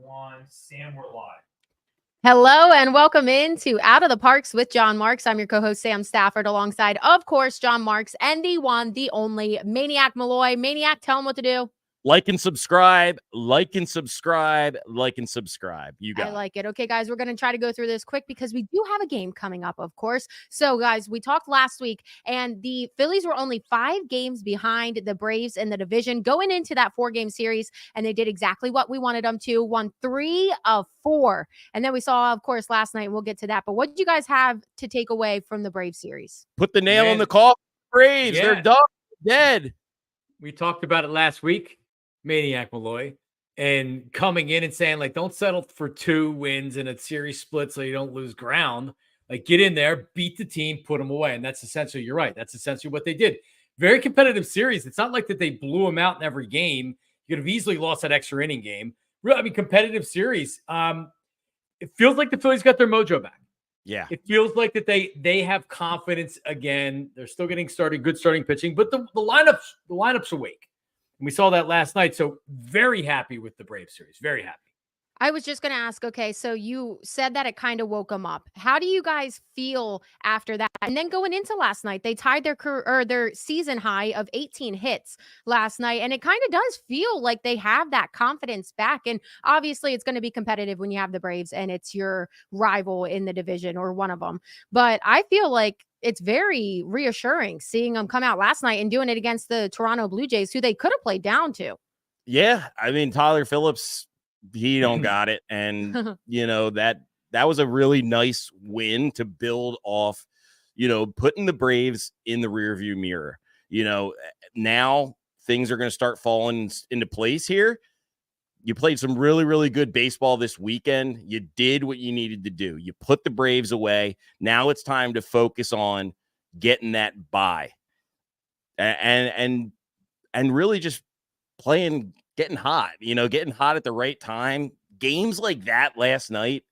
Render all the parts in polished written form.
one. Sam, we're live. Hello and welcome into Out of the Parx with John Marks. I'm your co-host Sam Stafford alongside, of course, John Marks and the one, the only Maniac Malloy. Maniac, tell him what to do. Like and subscribe, like and subscribe, like and subscribe. You got I like it. Okay, guys, we're going to try to go through this quick because we do have a game coming up, of course. So, guys, we talked last week, and the Phillies were only 5 games behind the Braves in the division going into that 4-game series, and they did exactly what we wanted them to, won 3 of 4. And then we saw, of course, last night, and we'll get to that. But what did you guys have to take away from the Braves series? Put the nail in the coffin. Braves, they're done, dead. We talked about it last week, Maniac Malloy, and coming in and saying, like, don't settle for 2 wins in a series split so you don't lose ground. Like, get in there, beat the team, put them away. And that's essentially, you're right, that's essentially what they did. Very competitive series. It's not like that they blew them out in every game. You could have easily lost that extra inning game. Really, I mean, competitive series. It feels like the Phillies got their mojo back. Yeah. It feels like that they have confidence again. They're still getting started, good starting pitching, but the lineup's awake. And we saw that last night. So very happy with the Braves series. Very happy. I was just going to ask, okay, so you said that it kind of woke them up. How do you guys feel after that? And then going into last night, they tied their season high of 18 hits last night. And it kind of does feel like they have that confidence back. And obviously it's going to be competitive when you have the Braves and it's your rival in the division or one of them. But I feel like it's very reassuring seeing them come out last night and doing it against the Toronto Blue Jays, who they could have played down to. Yeah. I mean, Tyler Phillips, he don't got it. And, that was a really nice win to build off, putting the Braves in the rearview mirror. Now things are going to start falling into place here. You played some really, really good baseball this weekend. You did what you needed to do. You put the Braves away. Now it's time to focus on getting that bye and really just getting hot, getting hot at the right time. Games like that last night,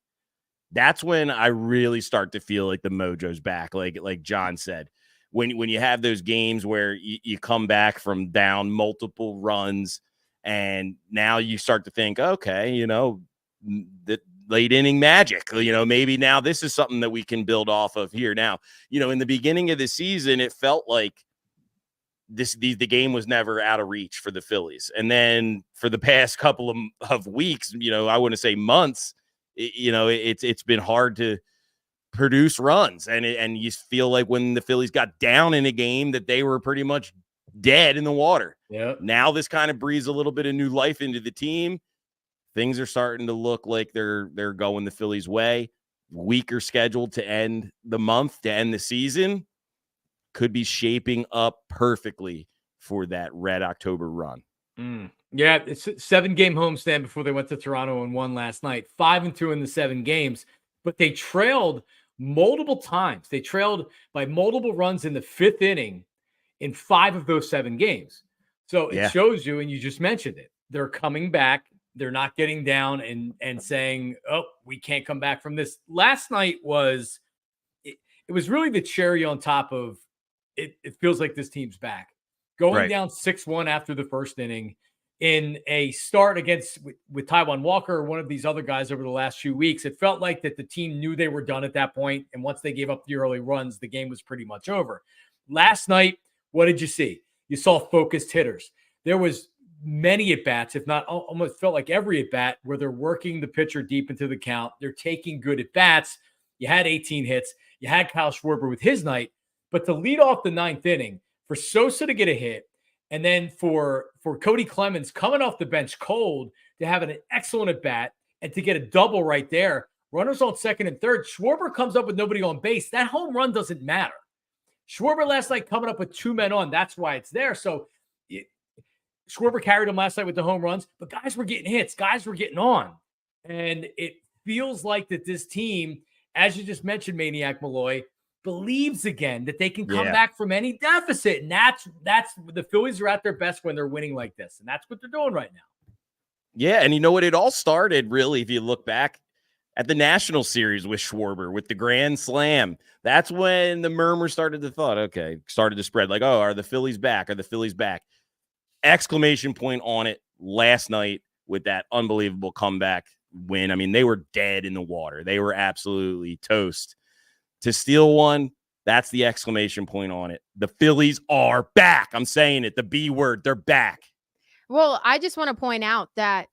that's when I really start to feel like the mojo's back. Like John said, when you have those games where you come back from down multiple runs and now you start to think, okay, the late inning magic, maybe now this is something that we can build off of here. Now, in the beginning of the season, it felt like the game was never out of reach for the Phillies. And then for the past couple of weeks, I wouldn't say months, it's been hard to produce runs. And you feel like when the Phillies got down in a game that they were pretty much dead in the water. Yeah. Now this kind of breathes a little bit of new life into the team. Things are starting to look like they're going the Phillies' way. Weaker schedule to end the month, to end the season. Could be shaping up perfectly for that Red October run. Yeah, it's a 7-game homestand before they went to Toronto and won last night. 5-2 in the 7 games, but they trailed multiple times. They trailed by multiple runs in the 5th inning in 5 of those 7 games. So it shows you, and you just mentioned it, they're coming back. They're not getting down and saying, oh, we can't come back from this. Last night was it was really the cherry on top of it feels like this team's back. Going down 6-1 after the 1st inning in a start against with Taijuan Walker or one of these other guys over the last few weeks, it felt like that the team knew they were done at that point. And once they gave up the early runs, the game was pretty much over. Last night, what did you see? You saw focused hitters. There was many at-bats, if not almost felt like every at-bat, where they're working the pitcher deep into the count. They're taking good at-bats. You had 18 hits. You had Kyle Schwarber with his night. But to lead off the 9th inning, for Sosa to get a hit, and then for Cody Clemens coming off the bench cold to have an excellent at-bat and to get a double right there, runners on 2nd and 3rd, Schwarber comes up with nobody on base. That home run doesn't matter. Schwarber last night coming up with 2 men on. That's why it's there. So Schwarber carried him last night with the home runs, but guys were getting hits. Guys were getting on. And it feels like that this team, as you just mentioned, Maniac Malloy, believes again that they can come back from any deficit. And that's the Phillies are at their best when they're winning like this. And that's what they're doing right now. Yeah. And you know what? It all started really, if you look back at the National Series with Schwarber, with the grand slam. That's when the murmur started to spread like, oh, are the Phillies back? Are the Phillies back? Exclamation point on it last night with that unbelievable comeback win. I mean, they were dead in the water. They were absolutely toast. To steal one, that's the exclamation point on it. The Phillies are back. I'm saying it, the B word, they're back. Well, I just want to point out that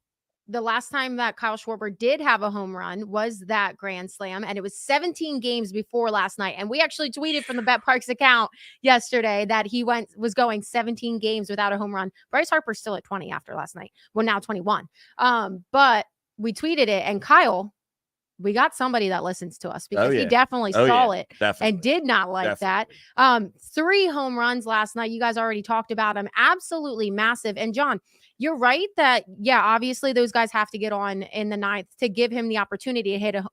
the last time that Kyle Schwarber did have a home run was that grand slam, and it was 17 games before last night. And we actually tweeted from the Parx account yesterday that he was going 17 games without a home run. Bryce Harper's still at 20 after last night. Well, now 21. But we tweeted it, and Kyle, we got somebody that listens to us because he definitely saw it and did not like that. 3 home runs last night. You guys already talked about him. Absolutely massive. And John, you're right that, obviously those guys have to get on in the 9th to give him the opportunity to hit a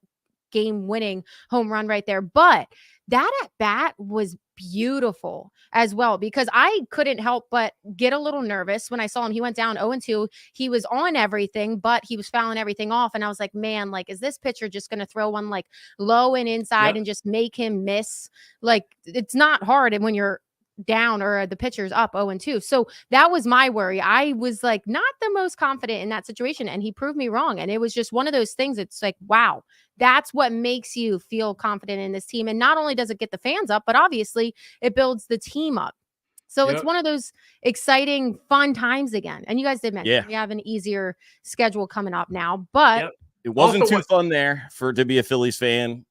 game-winning home run right there. But that at bat was beautiful as well, because I couldn't help but get a little nervous when I saw him. He went down 0-2. He was on everything, but he was fouling everything off. And I was like, man, like, is this pitcher just going to throw one like low and inside and just make him miss? Like, it's not hard. And when you're down or the pitcher's up 0-2. So that was my worry. I was like not the most confident in that situation, and he proved me wrong. And it was just one of those things. It's like, wow, that's what makes you feel confident in this team. And not only does it get the fans up, but obviously it builds the team up. So it's one of those exciting, fun times again. And you guys did mention we have an easier schedule coming up now, but it wasn't too fun there to be a Phillies fan.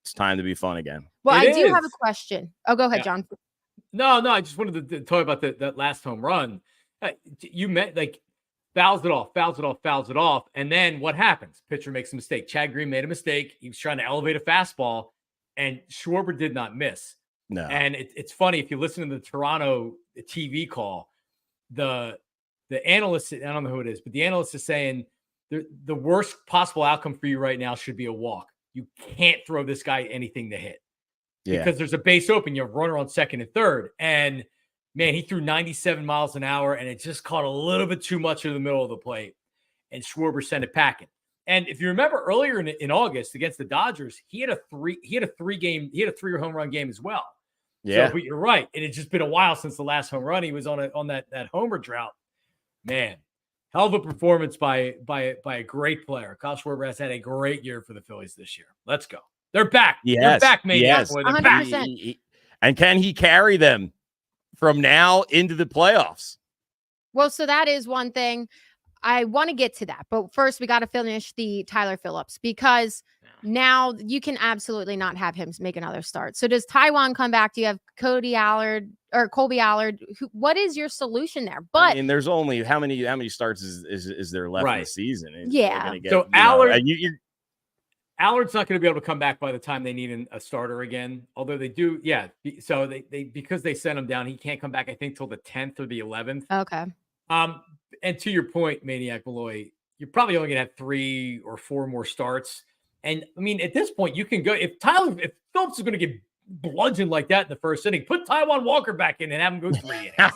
It's time to be fun again. Well, I do have a question. Oh, go ahead, John. No, I just wanted to talk about that last home run. You meant like fouls it off. And then what happens? Pitcher makes a mistake. Chad Green made a mistake. He was trying to elevate a fastball, and Schwarber did not miss. No. And it's funny, if you listen to the Toronto TV call, the analyst, I don't know who it is, but the analyst is saying the worst possible outcome for you right now should be a walk. You can't throw this guy anything to hit. Because there's a base open, you have runner on second and third. And man, he threw 97 miles an hour, and it just caught a little bit too much in the middle of the plate. And Schwarber sent it packing. And if you remember earlier in August against the Dodgers, he had a 3 home run game as well. Yeah. So, but you're right. It had just been a while since the last home run. He was on that homer drought. Man, hell of a performance by a great player. Kyle Schwarber has had a great year for the Phillies this year. Let's go. They're back. Yes. They're back, Maniac. Yes. 100%. And can he carry them from now into the playoffs? Well, so that is one thing. I want to get to that. But first, we got to finish the Tyler Phillips, because now you can absolutely not have him make another start. So does Taijuan come back? Do you have Colby Allard? What is your solution there? But I mean, there's only how many starts is there left in the season? So Allard, Allard's not going to be able to come back by the time they need a starter again. Although they do, So they because they sent him down, he can't come back, I think, till the 10th or the 11th. Okay. And to your point, Maniac Malloy, you're probably only going to have 3 or 4 more starts. And I mean, at this point, you can go if Phillips is going to get bludgeoned like that in the first inning, put Taijuan Walker back in and have him go 3 innings.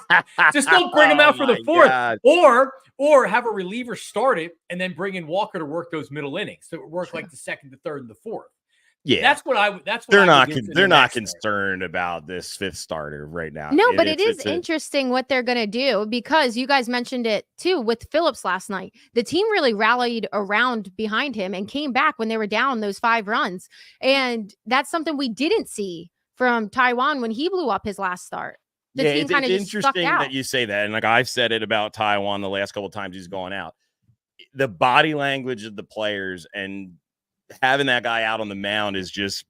Just don't bring him out for the 4th, God. or have a reliever start it and then bring in Walker to work those middle innings. So it work like the 2nd, the 3rd, and the 4th. Yeah, that's what they're not concerned about this 5th starter right now. No, but it is interesting what they're going to do, because you guys mentioned it too with Phillips last night. The team really rallied around behind him and came back when they were down those 5 runs. And that's something we didn't see from Taijuan when he blew up his last start. The team kind of just stuck out. Interesting that you say that. And like I've said it about Taijuan the last couple of times he's gone out. The body language of the players and having that guy out on the mound is just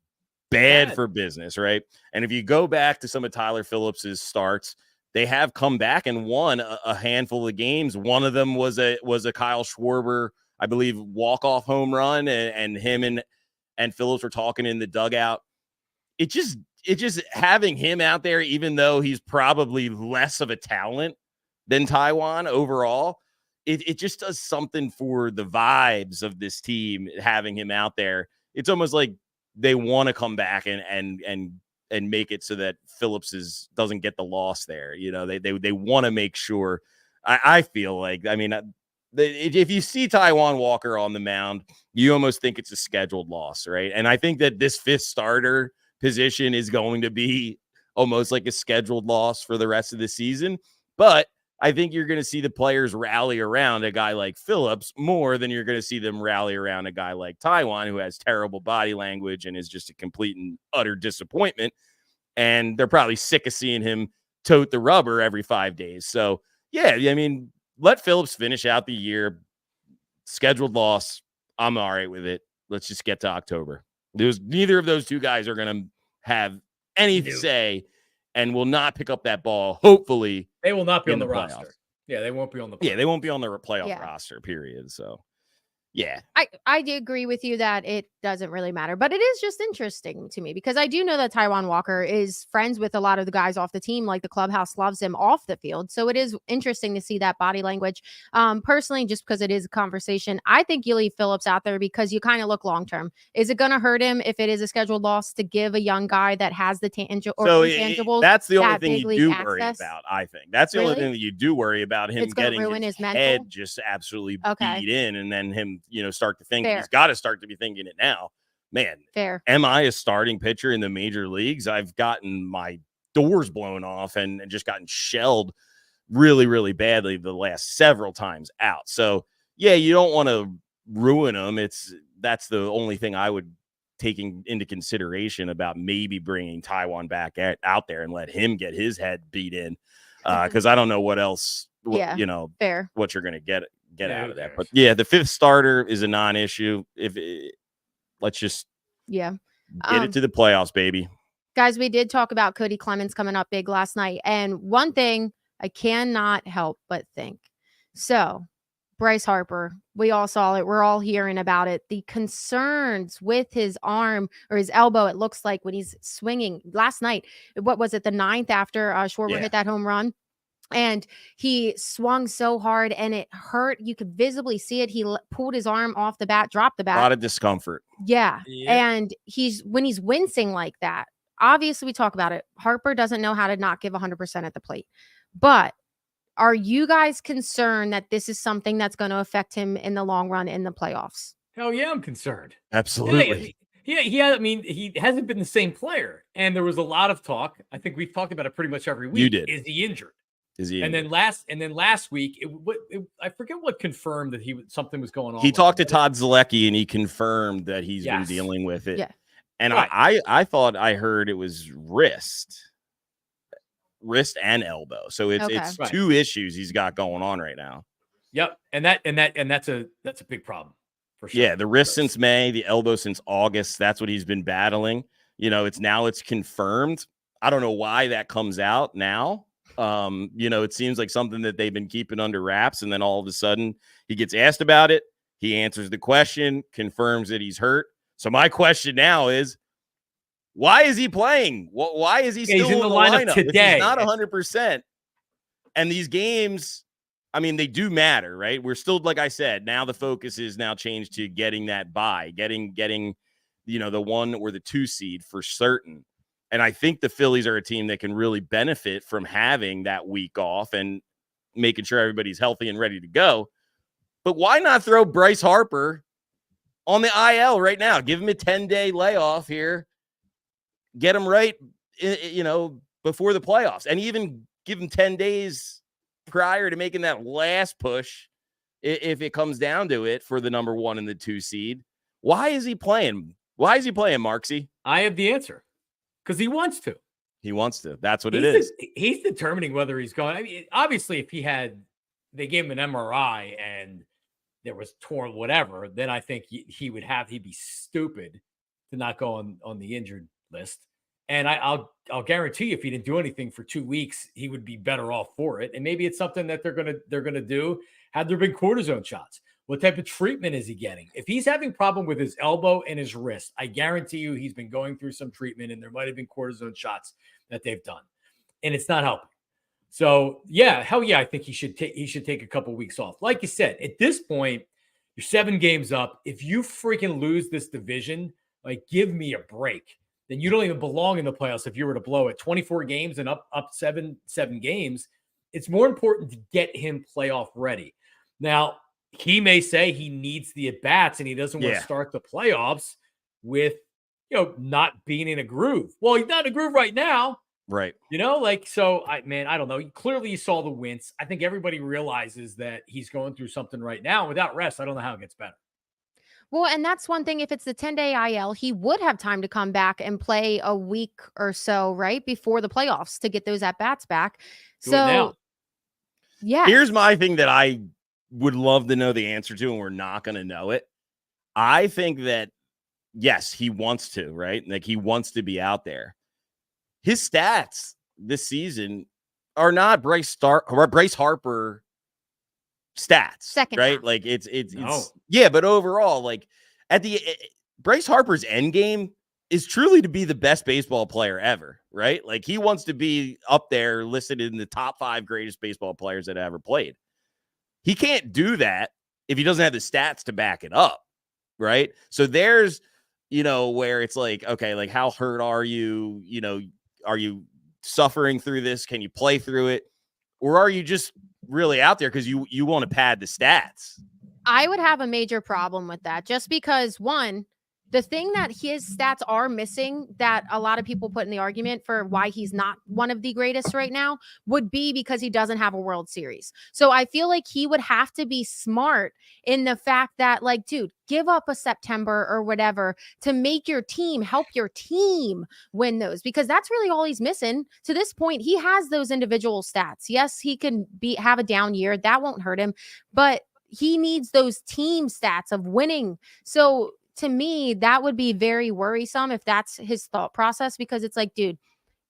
bad for business, right? And if you go back to some of Tyler Phillips's starts, they have come back and won a handful of games. One of them was a Kyle Schwarber, I believe, walk-off home run, and him and Phillips were talking in the dugout. It just having him out there, even though he's probably less of a talent than Taijuan overall, it just does something for the vibes of this team, having him out there. It's almost like they want to come back and make it so that Phillips doesn't get the loss there. You know, they want to make sure. I feel like, I mean, if you see Taijuan Walker on the mound, you almost think it's a scheduled loss, right? And I think that this 5th starter position is going to be almost like a scheduled loss for the rest of the season. But I think you're going to see the players rally around a guy like Phillips more than you're going to see them rally around a guy like Taijuan, who has terrible body language and is just a complete and utter disappointment. And they're probably sick of seeing him tote the rubber every 5 days. So, yeah, I mean, let Phillips finish out the year. Scheduled loss. I'm all right with it. Let's just get to October. Neither of those two guys are going to have any say and will not pick up that ball. Hopefully, they will not be on the roster. Yeah, they won't be on the playoff. Yeah, they won't be on the playoff roster, period. So, yeah. I do agree with you that it doesn't really matter, but it is just interesting to me because I do know that Taijuan Walker is friends with a lot of the guys off the team. Like the clubhouse loves him off the field. So it is interesting to see that body language. Personally, just because it is a conversation, I think you leave Phillips out there because you kind of look long-term. Is it going to hurt him if it is a scheduled loss to give a young guy that has the intangibles? That's the only thing you do worry about, I think. That's the only thing that you do worry about, him getting his head just absolutely beat in and then him, start to think he's got to start to be thinking it now. Man, am I a starting pitcher in the major leagues? I've gotten my doors blown off and just gotten shelled really, really badly the last several times out. So, yeah, you don't want to ruin them. That's the only thing I would take into consideration about maybe bringing Taijuan back out there and let him get his head beat in. Because I don't know what else, what you're going to get out of that. But yeah, the fifth starter is a non-issue. Let's just get it to the playoffs, baby. Guys, we did talk about Cody Clemens coming up big last night. And one thing I cannot help but think. So Bryce Harper, we all saw it. We're all hearing about it. The concerns with his arm or his elbow, it looks like when he's swinging last night. What was it? The ninth after Schwarber hit that home run. And he swung so hard and it hurt. You could visibly see it. He pulled his arm off the bat, dropped the bat. A lot of discomfort. Yeah. And when he's wincing like that, obviously we talk about it. Harper doesn't know how to not give 100% at the plate. But are you guys concerned that this is something that's going to affect him in the long run in the playoffs? Hell yeah, I'm concerned. Absolutely. I mean, he hasn't been the same player. And there was a lot of talk. I think we've talked about it pretty much every week. You did. Is he injured? And then last week, I forget what confirmed that something was going on. He talked to Todd Zielecki and he confirmed that he's been dealing with it. Yeah. And I thought I heard it was wrist and elbow. So it's two issues he's got going on right now. Yep. And that's a big problem for sure. Yeah. The wrist since May, the elbow since August. That's what he's been battling. It's confirmed. I don't know why that comes out now. It seems like something that they've been keeping under wraps, and then all of a sudden he gets asked about it. He answers the question, confirms that he's hurt. So my question now is, why is he playing? Why is he still in the lineup today? He's not 100%. And these games, I mean, they do matter, right? We're still, like I said, now the focus is now changed to getting that bye, getting the 1 or the 2 seed for certain. And I think the Phillies are a team that can really benefit from having that week off and making sure everybody's healthy and ready to go. But why not throw Bryce Harper on the IL right now? Give him a 10-day layoff here. Get him right, before the playoffs. And even give him 10 days prior to making that last push, if it comes down to it, for the number 1 and the 2 seed. Why is he playing? Why is he playing, Marksy? I have the answer. Because he wants to. He wants to. That's what it is. He's determining whether he's going. I mean, obviously, if they gave him an MRI and there was torn whatever, then I think he'd be stupid to not go on the injured list. And I'll guarantee you, if he didn't do anything for 2 weeks, he would be better off for it. And maybe it's something that they're gonna do. Have there been cortisone shots? What type of treatment is he getting? If he's having problem with his elbow and his wrist, I guarantee you he's been going through some treatment and there might have been cortisone shots that they've done. And it's not helping. So, hell yeah, I think he should take a couple weeks off. Like you said, at this point, you're 7 games up. If you freaking lose this division, like, give me a break. Then you don't even belong in the playoffs if you were to blow it. 24 games and up 7 games. It's more important to get him playoff ready. Now, he may say he needs the at-bats and he doesn't want to start the playoffs with, not being in a groove. Well, he's not in a groove right now. Right. So I don't know. Clearly you saw the wince. I think everybody realizes that he's going through something right now. Without rest, I don't know how it gets better. Well, and that's one thing. If it's the 10-day IL, he would have time to come back and play a week or so, right? Before the playoffs to get those at-bats back. Do it now. Yeah. Here's my thing that I would love to know the answer to, and we're not going to know it. I think that, yes, he wants to, right? Like, he wants to be out there. His stats this season are not Bryce Harper stats, Second right? half. Like, it's yeah, but overall, like, Bryce Harper's end game is truly to be the best baseball player ever, right? Like, he wants to be up there listed in the top 5 greatest baseball players that ever played. He can't do that if he doesn't have the stats to back it up, right? So there's, where it's like, okay, like, how hurt are you? Are you suffering through this? Can you play through it? Or are you just really out there because you want to pad the stats? I would have a major problem with that, just because, one, the thing that his stats are missing that a lot of people put in the argument for why he's not one of the greatest right now would be because he doesn't have a World Series. So I feel like he would have to be smart in the fact that, like, dude, give up a September or whatever to make your team, help your team win those, because that's really all he's missing. To this point, he has those individual stats. Yes, he can have a down year. That won't hurt him, but he needs those team stats of winning. So to me, that would be very worrisome if that's his thought process, because it's like, dude,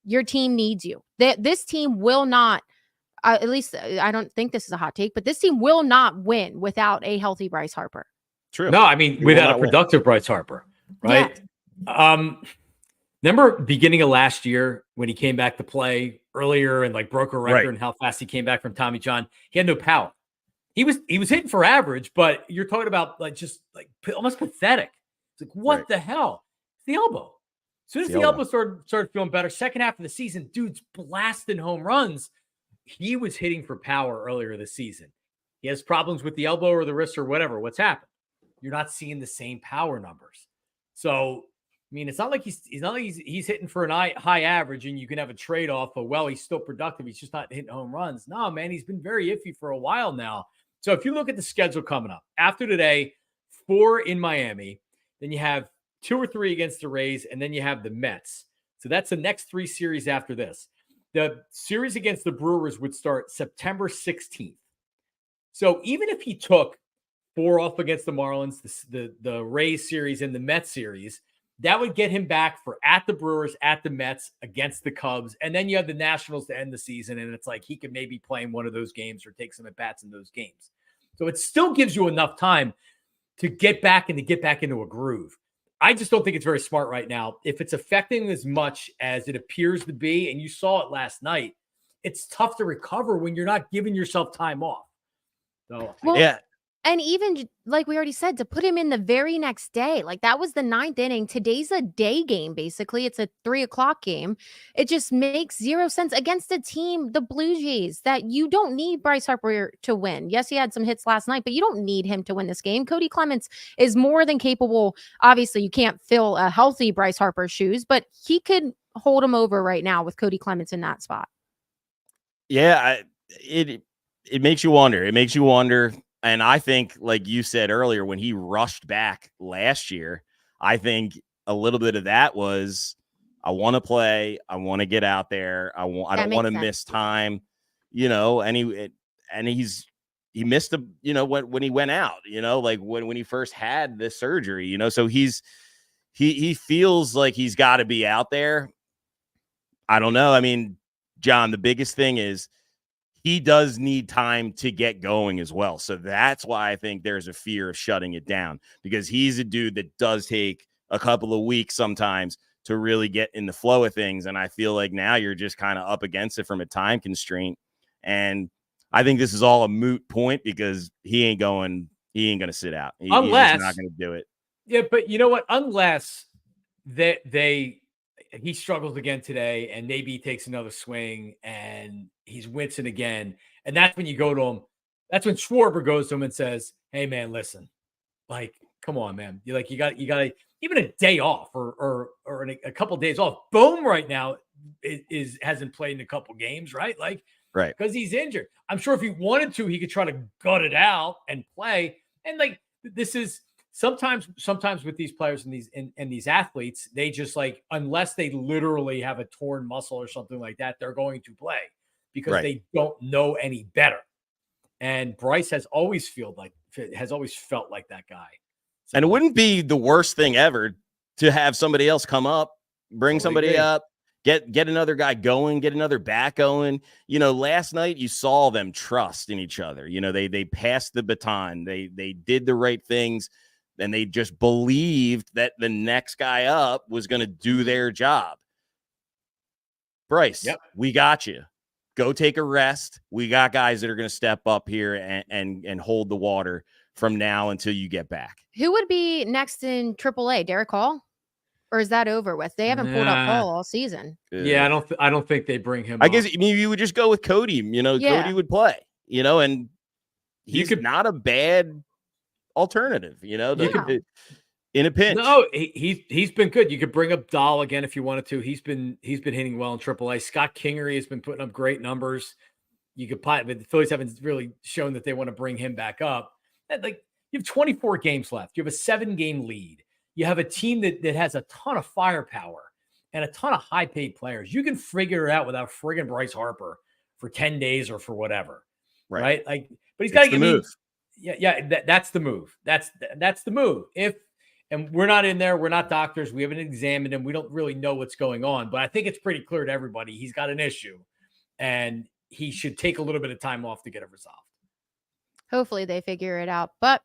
your team needs you. This team will not, at least I don't think this is a hot take, but this team will not win without a healthy Bryce Harper. True. No, I mean, without a productive Bryce Harper, right? Yeah. Remember beginning of last year when he came back to play earlier and like broke a record and how fast he came back from Tommy John? He had no power. He was hitting for average, but you're talking about like just like almost pathetic. It's like, what the hell? It's the elbow. As soon as the elbow started feeling better, second half of the season, dude's blasting home runs. He was hitting for power earlier this season. He has problems with the elbow or the wrist or whatever. What's happened? You're not seeing the same power numbers. So, I mean, it's not like he's hitting for an high average and you can have a trade-off of, well, he's still productive. He's just not hitting home runs. No, man, he's been very iffy for a while now. So if you look at the schedule coming up, after today, 4 in Miami, then you have 2 or 3 against the Rays, and then you have the Mets. So that's the next 3 series after this. The series against the Brewers would start September 16th. So even if he took 4 off against the Marlins, the Rays series, and the Mets series, that would get him back for at the Brewers, at the Mets, against the Cubs. And then you have the Nationals to end the season. And it's like he could maybe play in one of those games or take some at-bats in those games. So it still gives you enough time to get back into a groove. I just don't think it's very smart right now. If it's affecting as much as it appears to be, and you saw it last night, it's tough to recover when you're not giving yourself time off. So, yeah. And even like we already said, to put him in the very next day, like that was the 9th inning. Today's a day game, basically. It's a 3:00 game. It just makes zero sense against a team, the Blue Jays, that you don't need Bryce Harper to win. Yes, he had some hits last night, but you don't need him to win this game. Cody Clements is more than capable. Obviously, you can't fill a healthy Bryce Harper's shoes, but he could hold him over right now with Cody Clements in that spot. Yeah, it makes you wonder. It makes you wonder. And I think, like you said earlier, when he rushed back last year, I think a little bit of that was, I want to play. I want to get out there. I don't want to miss time, and he missed when he went out, like when he first had the surgery, so he feels like he's got to be out there. I don't know. I mean, John, the biggest thing is, he does need time to get going as well. So that's why I think there's a fear of shutting it down, because he's a dude that does take a couple of weeks sometimes to really get in the flow of things. And I feel like now you're just kind of up against it from a time constraint. And I think this is all a moot point, because he ain't going to sit out. He's just not going to do it. Yeah, but you know what? Unless he struggles again today and maybe he takes another swing and he's wincing again. And that's when you go to him. That's when Schwarber goes to him and says, hey man, listen, like, come on, man. You got even a day off or a couple of days off. Boom right now. hasn't played in a couple games, right? Like, Right. because he's injured. I'm sure if he wanted to, he could try to gut it out and play. And like, this is sometimes with these players and these athletes, they just like, unless they literally have a torn muscle or something like that, they're going to play because they don't know any better. And Bryce has always felt like that guy. So, and it wouldn't be the worst thing ever to have somebody else come up, bring somebody up, get another guy going, get another back going. You know, last night you saw them trust in each other. You know, they passed the baton. They did the right things, and they just believed that the next guy up was going to do their job. Bryce, we got you. Go take a rest. We got guys that are going to step up here and hold the water from now until you get back. Who would be next in AAA? Derek Hall? Or is that over with? They haven't pulled up Hall all season. Yeah, I don't think they bring him. I guess you would just go with Cody. You know, Cody would play. You know, and he's not a bad alternative. You know, in a pinch. No, he's been good. You could bring up Dahl again if you wanted to. He's been hitting well in AAA. Scott Kingery has been putting up great numbers. You could but the Phillies haven't really shown that they want to bring him back up. And like, you have 24 games left. You have a 7-game lead. You have a team that has a ton of firepower and a ton of high-paid players. You can figure it out without friggin' Bryce Harper for 10 days or for whatever, right? Like, but he's got to get move. That's the move. That's the move. And we're not in there. We're not doctors. We haven't examined him. We don't really know what's going on. But I think it's pretty clear to everybody he's got an issue, and he should take a little bit of time off to get it resolved. Hopefully they figure it out. But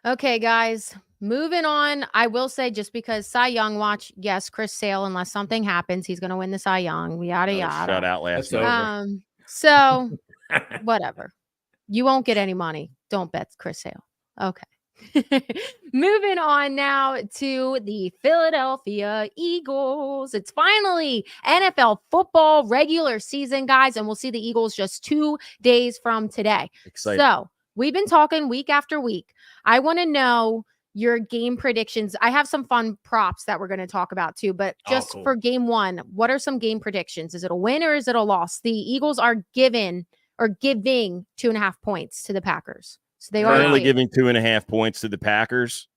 okay, guys, moving on. I will say, just because Cy Young watch, yes, Chris Sale, unless something happens, he's going to win the Cy Young. Yada yada. Shut out last night. So whatever. You won't get any money. Don't bet Chris Sale. Okay. Moving on now to the Philadelphia Eagles. It's finally NFL football regular season, guys, and we'll see the Eagles just 2 days from today. Exciting. So we've been talking week after week. I want to know your game predictions. I have some fun props that we're going to talk about too, but just for game one, what are some game predictions? Is it a win or is it a loss? The Eagles are giving 2.5 points to the Packers. So they are currently giving 2.5 points to the Packers.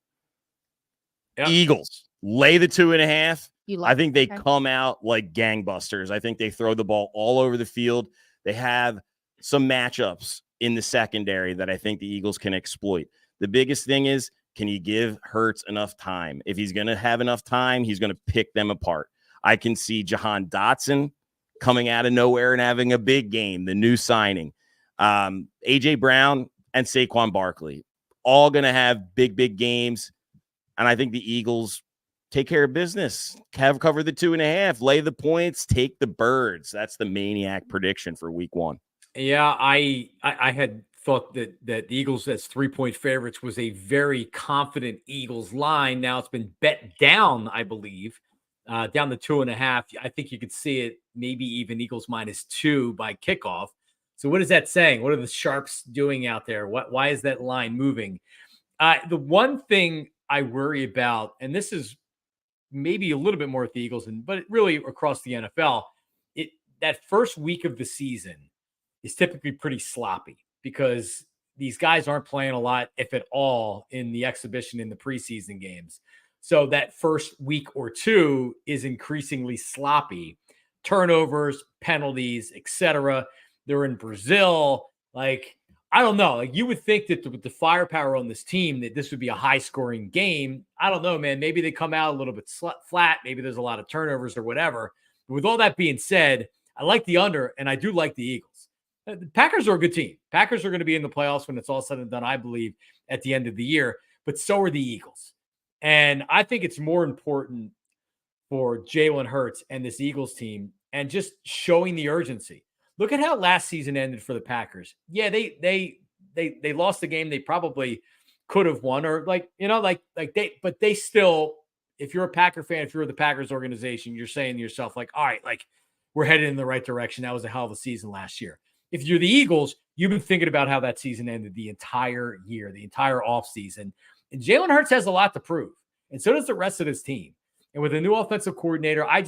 Yep. Eagles lay the 2.5. I think they come out like gangbusters. I think they throw the ball all over the field. They have some matchups in the secondary that I think the Eagles can exploit. The biggest thing is, can you give Hurts enough time? If he's going to have enough time, he's going to pick them apart. I can see Jahan Dotson coming out of nowhere and having a big game, the new signing. A.J. Brown and Saquon Barkley, all going to have big games. And I think the Eagles take care of business, cover the 2.5, lay the points, take the birds. That's the Maniac prediction for week one. Yeah, I had thought that the Eagles as 3-point favorites was a very confident Eagles line. Now it's been bet down, I believe, down to 2.5. I think you could see it maybe even Eagles -2 by kickoff. So what is that saying? What are the Sharps doing out there? Why is that line moving? The one thing I worry about, and this is maybe a little bit more with the Eagles, but really across the NFL, that first week of the season is typically pretty sloppy because these guys aren't playing a lot, if at all, in the exhibition in the preseason games. So that first week or two is increasingly sloppy. Turnovers, penalties, etc. They're in Brazil. Like, I don't know. Like, you would think that with the firepower on this team, that this would be a high-scoring game. I don't know, man. Maybe they come out a little bit flat. Maybe there's a lot of turnovers or whatever. But with all that being said, I like the under, and I do like the Eagles. The Packers are a good team. Packers are going to be in the playoffs when it's all said and done, I believe, at the end of the year. But so are the Eagles. And I think it's more important for Jalen Hurts and this Eagles team and just showing the urgency. Look at how last season ended for the Packers. Yeah, they lost the game they probably could have won, or but they still, if you're a Packer fan, if you're the Packers organization, you're saying to yourself, like, all right, like, we're headed in the right direction. That was a hell of a season last year. If you're the Eagles, you've been thinking about how that season ended the entire year, the entire offseason. And Jalen Hurts has a lot to prove. And so does the rest of his team. And with a new offensive coordinator, I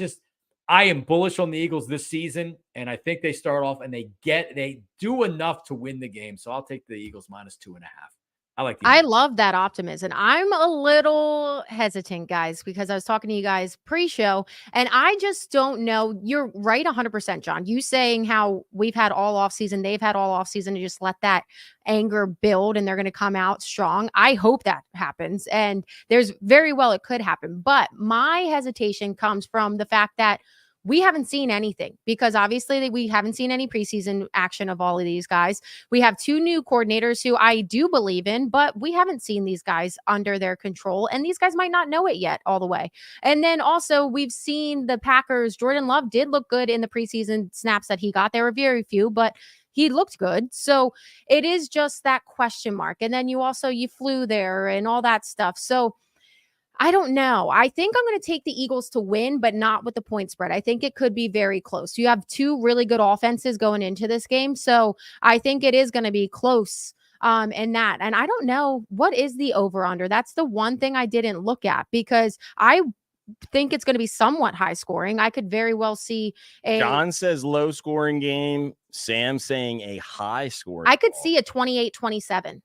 I am bullish on the Eagles this season, and I think they start off and they do enough to win the game. So I'll take the Eagles -2.5. I like the I Eagles. love that optimism. I'm a little hesitant, guys, because I was talking to you guys pre-show, and I just don't know. You're right 100%, John. You saying how we've had all offseason, they've had all offseason to just let that anger build and they're going to come out strong. I hope that happens, and there's very well it could happen. But my hesitation comes from the fact that we haven't seen anything, because obviously we haven't seen any preseason action of all of these guys. We have 2 new coordinators who I do believe in, but we haven't seen these guys under their control, and these guys might not know it yet all the way. And then also we've seen the Packers. Jordan Love did look good in the preseason snaps that he got. There were very few, but he looked good. So it is just that question mark. And then you flew there and all that stuff. So I don't know. I think I'm going to take the Eagles to win, but not with the point spread. I think it could be very close. You have 2 really good offenses going into this game. So I think it is going to be close in that. And I don't know, what is the over-under? That's the one thing I didn't look at, because I think it's going to be somewhat high scoring. I could very well see John says low scoring game. Sam saying a high scoring. I could see a 28-27.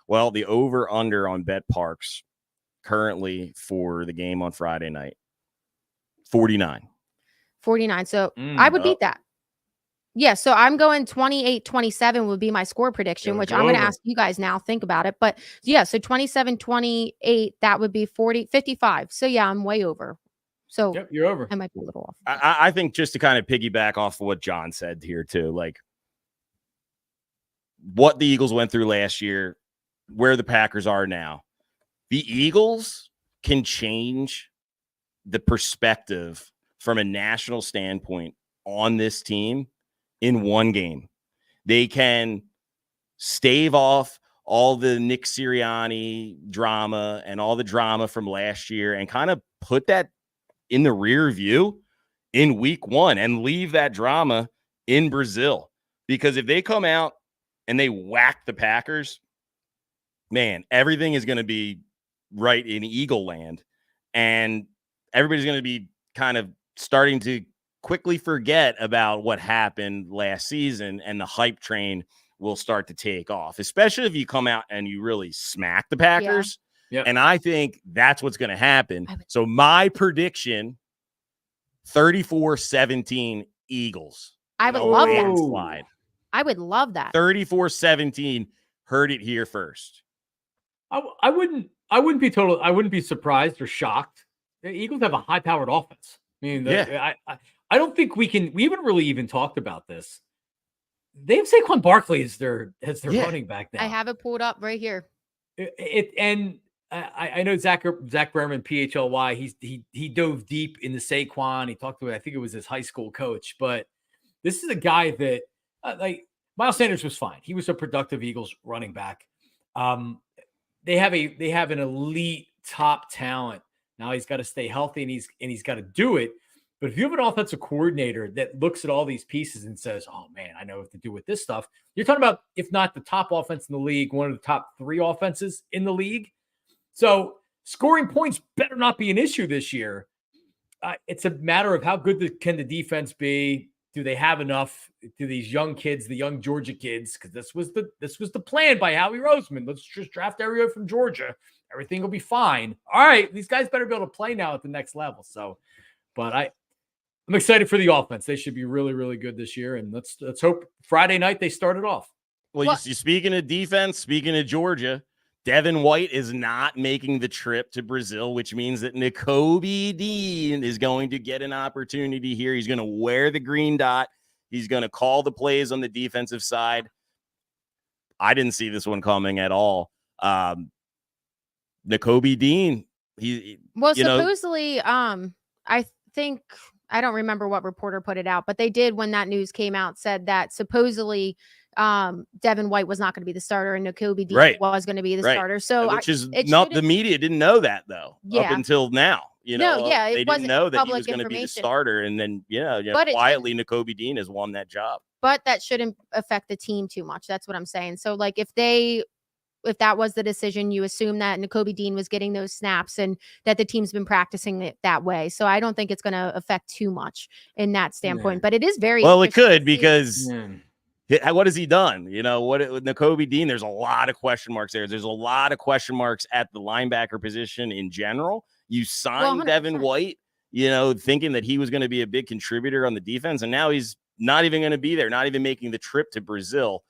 Well, the over-under on Parx currently for the game on Friday night, 49. So I would beat that. Yeah, so I'm going 28-27 would be my score prediction, which I'm going to ask you guys now. Think about it. But yeah, so 27-28, that would be 55. So yeah, I'm way over. So yep, you're over. I might be a little off. I think, just to kind of piggyback off of what John said here too, like what the Eagles went through last year, where the Packers are now. The Eagles can change the perspective from a national standpoint on this team in one game. They can stave off all the Nick Sirianni drama and all the drama from last year and kind of put that in the rear view in week 1 and leave that drama in Brazil. Because if they come out and they whack the Packers, man, everything is going to be right in Eagle land, and everybody's going to be kind of starting to quickly forget about what happened last season, and the hype train will start to take off, especially if you come out and you really smack the Packers. Yeah. Yep. And I think that's what's going to happen. So my prediction, 34-17 Eagles. I would love that. Slide. I would love that. 34-17. Heard it here first. I wouldn't be surprised or shocked. The Eagles have a high-powered offense. I mean, I don't think we haven't really even talked about this. They have Saquon Barkley as their running back now. I have it pulled up right here. I know Zach Berman, PHLY. He dove deep into Saquon. He talked to, I think it was his high school coach, but this is a guy that like Miles Sanders was fine. He was a productive Eagles running back. They have an elite top talent. Now he's got to stay healthy and he's got to do it. But if you have an offensive coordinator that looks at all these pieces and says, "Oh man, I know what to do with this stuff," you're talking about, if not the top offense in the league, one of the top 3 offenses in the league. So scoring points better not be an issue this year. It's a matter of how good can the defense be. Do they have enough? Do these young kids, the young Georgia kids, because this was the plan by Howie Roseman. Let's just draft everyone from Georgia. Everything will be fine. All right, these guys better be able to play now at the next level. So, but I'm excited for the offense. They should be really, really good this year. And let's hope Friday night they start it off. Well, you speaking of defense, speaking of Georgia, Devin White is not making the trip to Brazil, which means that Nakobe Dean is going to get an opportunity here. He's going to wear the green dot. He's going to call the plays on the defensive side. I didn't see this one coming at all. Nakobe Dean. Supposedly, I think, I don't remember what reporter put it out, but they did, when that news came out, said that supposedly Devin White was not going to be the starter and Nakobe Dean was going to be the starter. So the media didn't know that though, up until now. They didn't know that he was going to be the starter, and then quietly Nakobe Dean has won that job. But that shouldn't affect the team too much. That's what I'm saying. So like if they if that was the decision, you assume that Nakobe Dean was getting those snaps and that the team's been practicing it that way. So I don't think it's going to affect too much in that standpoint, but it is very well, it interesting could to see. because what has he done? You know, what with Nakobe Dean, there's a lot of question marks there. There's a lot of question marks at the linebacker position in general. You signed Devin White, you know, thinking that he was going to be a big contributor on the defense, and now he's not even going to be there, not even making the trip to Brazil.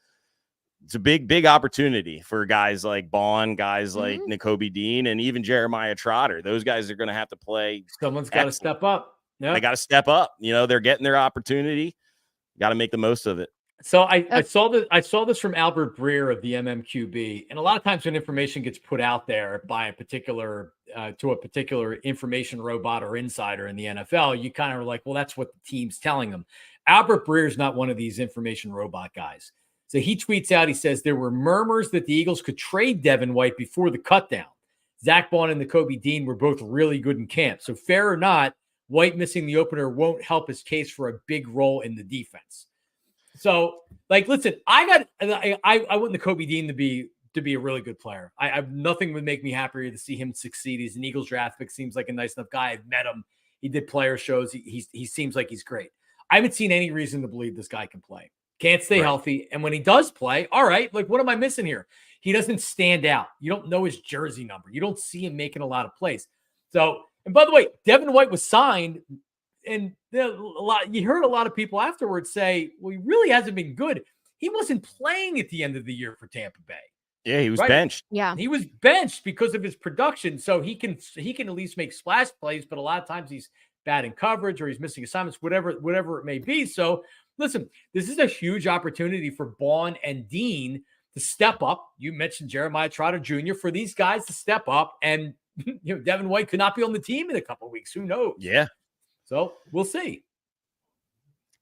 It's a big opportunity for guys like Bond, guys like Nakobe Dean, and even Jeremiah Trotter. Those guys are going to have to play. Someone's got to step up. Yep. They got to step up. You know, they're getting their opportunity. Got to make the most of it. So I saw this from Albert Breer of the MMQB, and a lot of times when information gets put out there by a particular to a particular information robot or insider in the NFL, you kind of are like, well, that's what the team's telling them. Albert Breer is not one of these information robot guys. So he tweets out, he says, there were murmurs that the Eagles could trade Devin White before the cutdown. Zach Bond and Nakobe Dean were both really good in camp. So fair or not, White missing the opener won't help his case for a big role in the defense. So, like, listen, I want Nakobe Dean to be a really good player. Nothing would make me happier to see him succeed. He's an Eagles draft pick. Seems like a nice enough guy. I've met him. He did player shows. He seems like he's great. I haven't seen any reason to believe this guy can play. Can't stay healthy. And when he does play, all right, like, what am I missing here? He doesn't stand out. You don't know his jersey number. You don't see him making a lot of plays. So, and by the way, Devin White was signed, and you heard a lot of people afterwards say, well, he really hasn't been good. He wasn't playing at the end of the year for Tampa Bay. Yeah, he was benched. Yeah. He was benched because of his production. So he can at least make splash plays, but a lot of times he's bad in coverage or he's missing assignments, whatever it may be. So listen, this is a huge opportunity for Bond and Dean to step up. You mentioned Jeremiah Trotter Jr. for these guys to step up, and Devin White could not be on the team in a couple of weeks. Who knows? Yeah. So we'll see.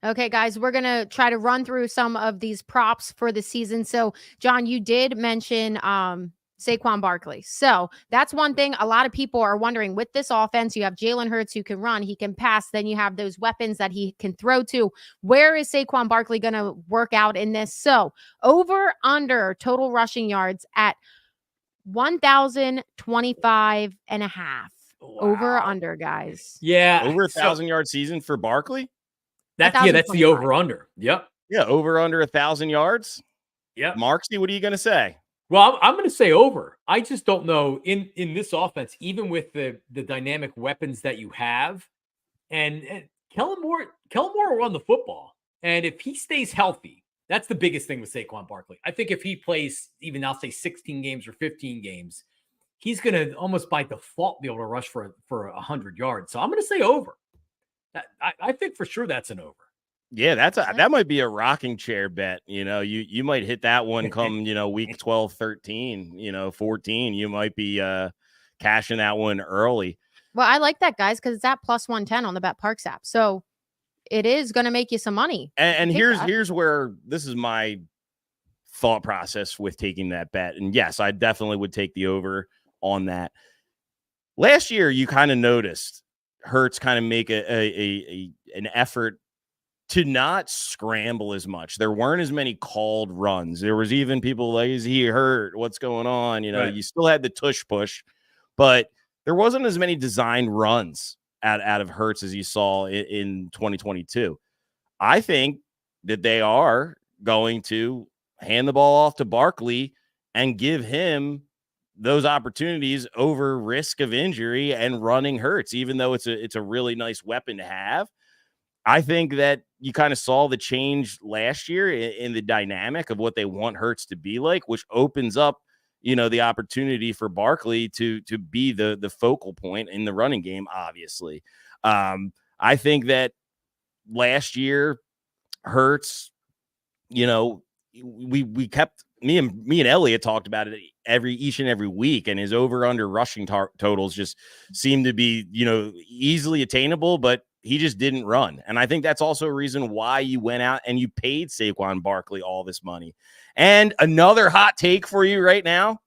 Okay, guys, we're going to try to run through some of these props for the season. So, John, you did mention Saquon Barkley. So that's one thing a lot of people are wondering. With this offense, you have Jalen Hurts who can run, he can pass, then you have those weapons that he can throw to. Where is Saquon Barkley going to work out in this? So over under total rushing yards at 1,025 and a half. Wow. Over under, guys. Yeah. Over 1,000-yard season for Barkley? That's the over under. Yep. Yeah, over under 1,000 yards. Yep. Marksy, what are you going to say? Well, I'm going to say over. I just don't know in this offense, even with the dynamic weapons that you have, and Kellen Moore will run the football. And if he stays healthy, that's the biggest thing with Saquon Barkley. I think if he plays even, I'll say 16 games or 15 games, he's going to almost by default be able to rush for 100 yards. So I'm going to say over. I think for sure that's an over. Yeah, that might be a rocking chair bet. You know, you might hit that one come, week 12, 13, 14. You might be cashing that one early. Well, I like that, guys, because it's at plus 110 on the Parx app. So it is going to make you some money. And here's where this is my thought process with taking that bet. And yes, I definitely would take the over on that. Last year, you kind of noticed Hurts kind of make an effort to not scramble as much. There weren't as many called runs. There was even people like, is he hurt? What's going on? Right. You still had the tush push, but there wasn't as many designed runs out of Hurts as you saw in 2022. I think that they are going to hand the ball off to Barkley and give him those opportunities over risk of injury and running Hurts, even though it's a really nice weapon to have. I think that you kind of saw the change last year in the dynamic of what they want Hurts to be like, which opens up, the opportunity for Barkley to be the focal point in the running game, obviously. I think that last year, Hurts, we kept, me and Elliot talked about it each and every week, and his over under rushing totals just seemed to be, easily attainable, but he just didn't run. And I think that's also a reason why you went out and you paid Saquon Barkley all this money. And another hot take for you right now,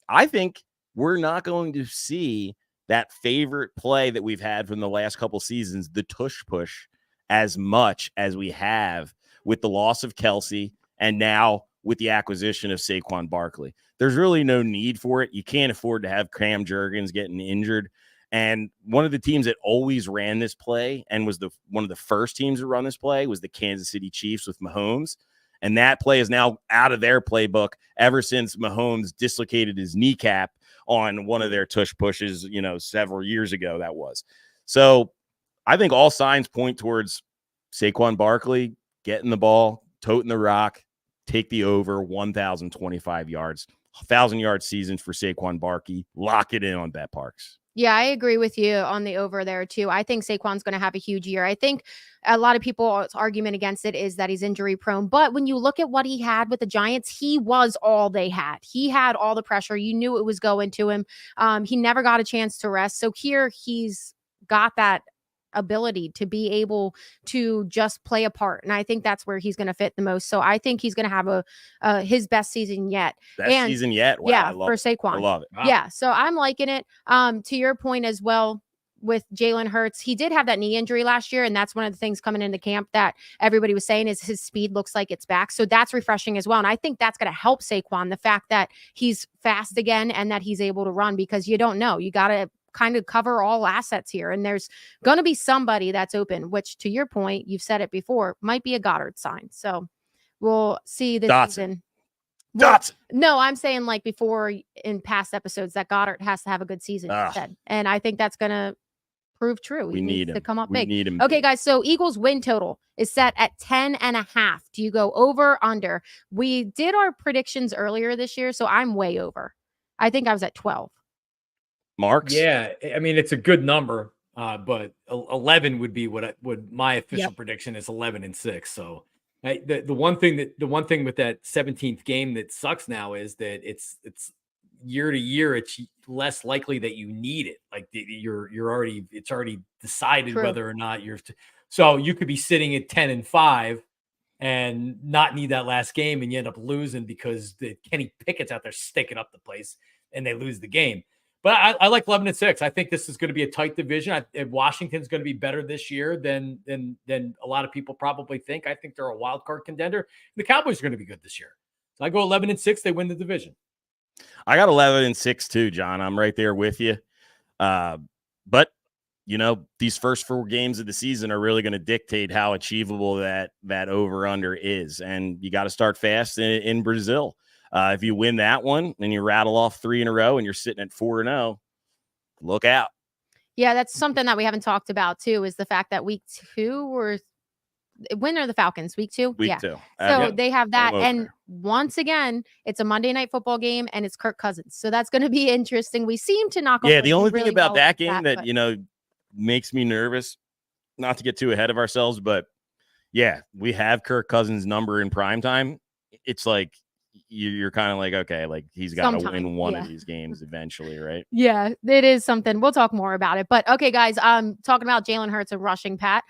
I think we're not going to see that favorite play that we've had from the last couple seasons, the tush push, as much as we have with the loss of Kelsey and now with the acquisition of Saquon Barkley. There's really no need for it. You can't afford to have Cam Jurgens getting injured. And one of the teams that always ran this play and was one of the first teams to run this play was the Kansas City Chiefs with Mahomes. And that play is now out of their playbook ever since Mahomes dislocated his kneecap on one of their tush pushes, several years ago that was. So I think all signs point towards Saquon Barkley getting the ball, toting the rock, take the over 1,025 yards, 1,000-yard season for Saquon Barkley. Lock it in on Parx. Yeah, I agree with you on the over there too. I think Saquon's going to have a huge year. I think a lot of people's argument against it is that he's injury prone. But when you look at what he had with the Giants, he was all they had. He had all the pressure. You knew it was going to him. He never got a chance to rest. So here he's got that ability to be able to just play a part. And I think that's where he's going to fit the most. So I think he's going to have his best season yet. Season yet? Wow, yeah, for Saquon. I love it. Wow. Yeah. So I'm liking it. To your point as well with Jalen Hurts, he did have that knee injury last year. And that's one of the things coming into camp that everybody was saying is his speed looks like it's back. So that's refreshing as well. And I think that's going to help Saquon, the fact that he's fast again and that he's able to run, because you don't know. You got to kind of cover all assets here. And there's going to be somebody that's open, which to your point, you've said it before, might be a Goddard sign. So we'll see this season. No, I'm saying like before in past episodes that Goddard has to have a good season. And I think that's going to prove true. We need him to come up big. We need him. Okay, guys. So Eagles win total is set at 10.5. Do you go over, under? We did our predictions earlier this year, so I'm way over. I think I was at 12. Marks? Yeah, I mean, it's a good number, but 11 would be what my official prediction is, 11-6. So the one thing with that 17th game that sucks now is that it's year to year, it's less likely that you need it. Like it's already decided whether or not so you could be sitting at 10-5 and not need that last game, and you end up losing because the Kenny Pickett's out there sticking up the place and they lose the game. But I like 11-6. I think this is going to be a tight division. Washington's going to be better this year than a lot of people probably think. I think they're a wild card contender. The Cowboys are going to be good this year. So I go 11-6. They win the division. I got 11-6 too, John. I'm right there with you. But these first 4 games of the season are really going to dictate how achievable that over under is, and you got to start fast in Brazil. If you win that one and you rattle off 3 in a row and you're sitting at 4-0, look out. Yeah, that's something that we haven't talked about too, is the fact that week 2 when are the Falcons? Week 2? Week 2. So they have that. And once again, it's a Monday night football game and it's Kirk Cousins. So that's going to be interesting. We seem to knock. Yeah, the only thing about that game that makes me nervous, not to get too ahead of ourselves, but yeah, we have Kirk Cousins' number in prime time. It's like, you're kind of like, okay, like he's got to win one of these games eventually, right? Yeah, it is something. We'll talk more about it. But okay, guys, talking about Jalen Hurts and rushing, Pat.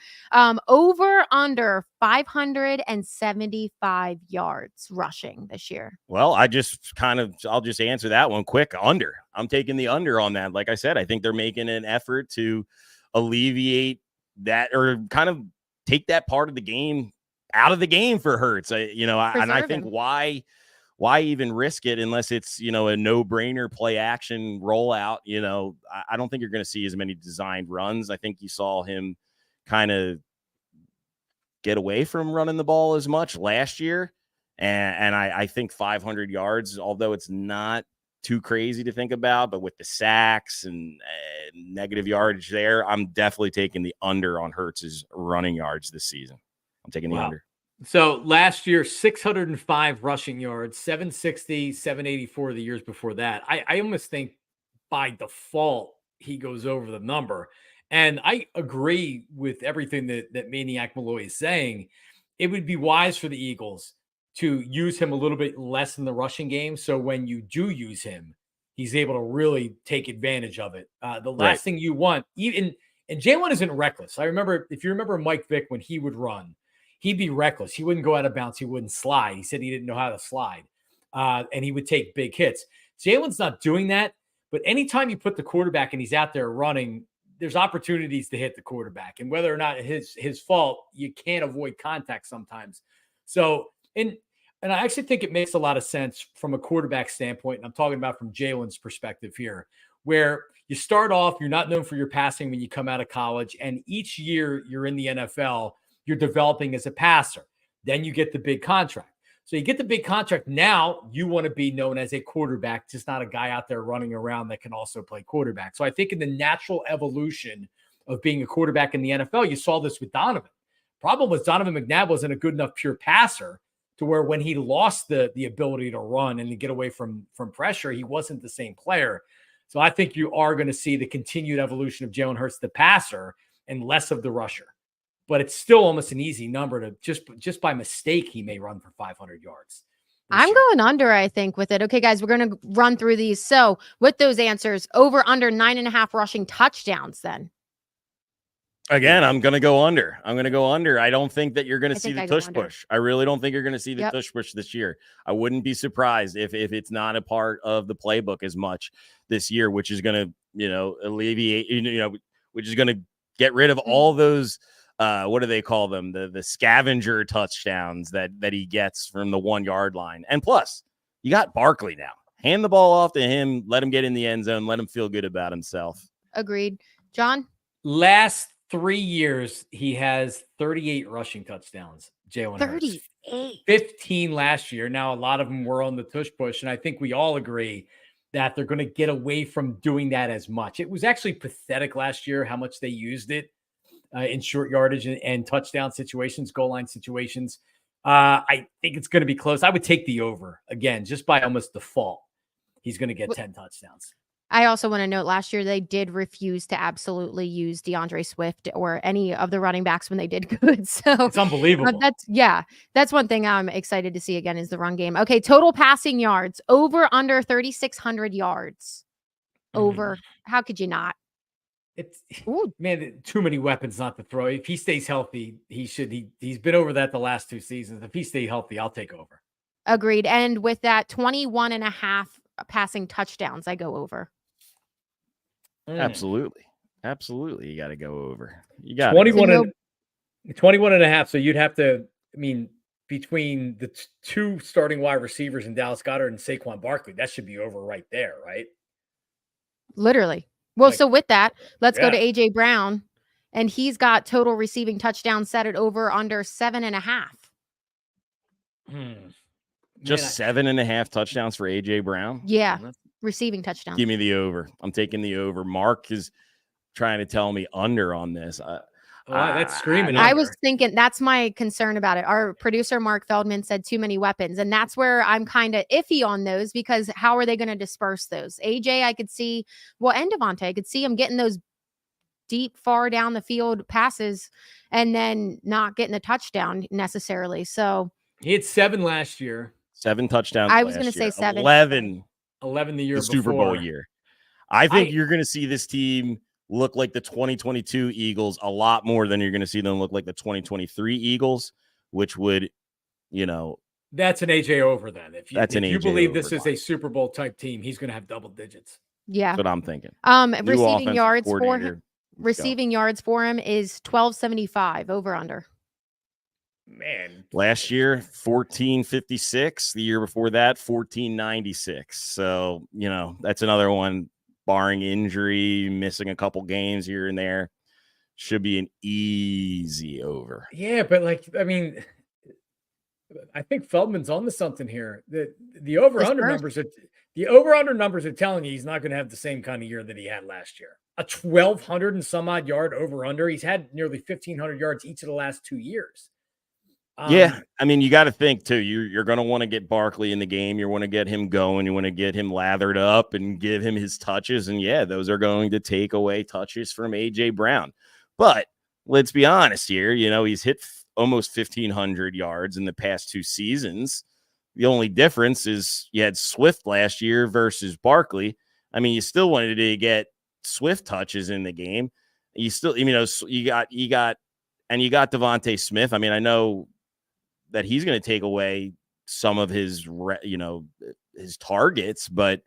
Over under 575 yards rushing this year. Well, I'll just answer that one quick. Under. I'm taking the under on that. Like I said, I think they're making an effort to alleviate that, or kind of take that part of the game out of the game for Hurts. And I think why even risk it unless it's, a no-brainer play action rollout? I don't think you're going to see as many designed runs. I think you saw him kind of get away from running the ball as much last year. And I think 500 yards, although it's not too crazy to think about, but with the sacks and negative yardage there, I'm definitely taking the under on Hurts's running yards this season. I'm taking the under. So last year, 605 rushing yards, 760, 784 the years before that. I almost think by default, he goes over the number. And I agree with everything that Maniac Malloy is saying. It would be wise for the Eagles to use him a little bit less in the rushing game. So when you do use him, he's able to really take advantage of it. The last thing you want, and Jalen isn't reckless. If you remember Mike Vick, when he would run, he'd be reckless. He wouldn't go out of bounds. He wouldn't slide. He said he didn't know how to slide. And he would take big hits. Jalen's not doing that. But anytime you put the quarterback and he's out there running, there's opportunities to hit the quarterback. And whether or not his fault, you can't avoid contact sometimes. So, and And I actually think it makes a lot of sense from a quarterback standpoint. And I'm talking about from Jalen's perspective here, where you start off, you're not known for your passing when you come out of college. And each year you're in the NFL, you're developing as a passer. Then you get the big contract. So you get the big contract. Now you want to be known as a quarterback, just not a guy out there running around that can also play quarterback. So I think in the natural evolution of being a quarterback in the NFL, you saw this with Donovan. Problem was Donovan McNabb wasn't a good enough pure passer to where when he lost the ability to run and to get away from pressure, he wasn't the same player. So I think you are going to see the continued evolution of Jalen Hurts, the passer, and less of the rusher. But it's still almost an easy number to just by mistake, he may run for 500 yards. I'm going under, I think, with it. Okay, guys, we're going to run through these. So with those answers, over under 9.5 rushing touchdowns then. Again, I'm going to go under. I don't think that you're going to see the tush push. I really don't think you're going to see the tush push this year. I wouldn't be surprised if it's not a part of the playbook as much this year, which is going to, alleviate, which is going to get rid of all those, what do they call them? The scavenger touchdowns that he gets from the 1 yard line. And plus, you got Barkley now. Hand the ball off to him. Let him get in the end zone. Let him feel good about himself. Agreed. John? Last 3 years, he has 38 rushing touchdowns. Jalen Hurts. 38. 15 last year. Now, a lot of them were on the tush push, and I think we all agree that they're going to get away from doing that as much. It was actually pathetic last year how much they used it in short yardage and touchdown situations, goal line situations. I think it's going to be close. I would take the over again, just by almost default. He's going to get 10 touchdowns. I also want to note last year they did refuse to absolutely use DeAndre Swift or any of the running backs when they did good. So it's unbelievable. That's one thing I'm excited to see again is the run game. Okay, total passing yards over under 3,600 yards. Over. How could you not? It's man, too many weapons not to throw. If he stays healthy, he's been over that the last 2 seasons. If he stays healthy, I'll take over. Agreed. And with that 21.5 passing touchdowns, I go over. Absolutely. You got to go over. You got 21 and a half. So you'd have to, between the two starting wide receivers in Dallas Goedert and Saquon Barkley, that should be over right there, right? Literally. Well, so with that, let's go to AJ Brown, and he's got total receiving touchdowns set at over under 7.5. Just 7.5 touchdowns for AJ Brown. Yeah. Receiving touchdowns. Give me the over. I'm taking the over. Mark is trying to tell me under on this. That's screaming. I was thinking that's my concern about it. Our producer, Mark Feldman, said too many weapons. And that's where I'm kind of iffy on those because how are they going to disperse those? AJ, I could see, and Devontae, I could see him getting those deep, far down the field passes and then not getting a touchdown necessarily. So he had 7 last year. 7 touchdowns. I was going to say 7. 11 the year before. Super Bowl year. I think you're going to see this team look like the 2022 Eagles a lot more than you're going to see them look like the 2023 Eagles, which would, that's an AJ over then. If you believe this is a Super Bowl type team, he's going to have double digits. Yeah. That's what I'm thinking. Receiving yards for him is 1,275 over under. Man, last year 1456, the year before that 1496. So that's another one, barring injury, missing a couple games here and there, should be an easy over. Yeah, but I think Feldman's on to something here. The over under numbers are telling you he's not going to have the same kind of year that he had last year. A 1,200 and some odd yard over under. He's had nearly 1,500 yards each of the last 2 years. You got to think too. You're going to want to get Barkley in the game. You want to get him going. You want to get him lathered up and give him his touches. And those are going to take away touches from AJ Brown. But let's be honest here. He's hit almost 1,500 yards in the past 2 seasons. The only difference is you had Swift last year versus Barkley. You still wanted to get Swift touches in the game. You still, you got Devontae Smith. I know that he's going to take away some of his, his targets, but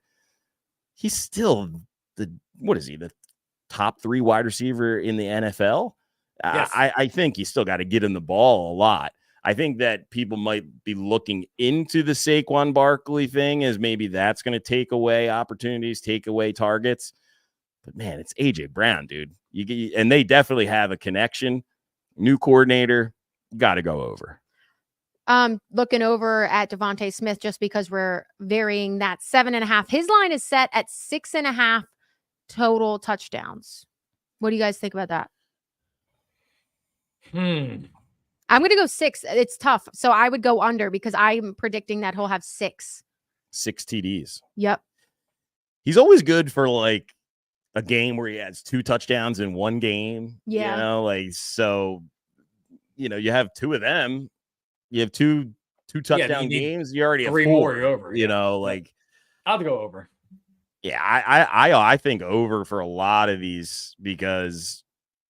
he's still the top 3 wide receiver in the NFL? Yes. I think you still got to get him the ball a lot. I think that people might be looking into the Saquon Barkley thing as maybe that's going to take away opportunities, take away targets. But man, it's AJ Brown, dude. And they definitely have a connection. New coordinator, got to go over. Looking over at Devontae Smith, just because we're varying that 7.5. His line is set at 6.5 total touchdowns. What do you guys think about that? I'm going to go 6. It's tough. So I would go under because I'm predicting that he'll have 6. 6 TDs. Yep. He's always good for like a game where he has 2 touchdowns in one game. Yeah. You know, like, so, you know, you have 2 of them. You have two touchdown games. You already have 3 4, more. You're over. You know, like I'll go over. Yeah, I think over for a lot of these because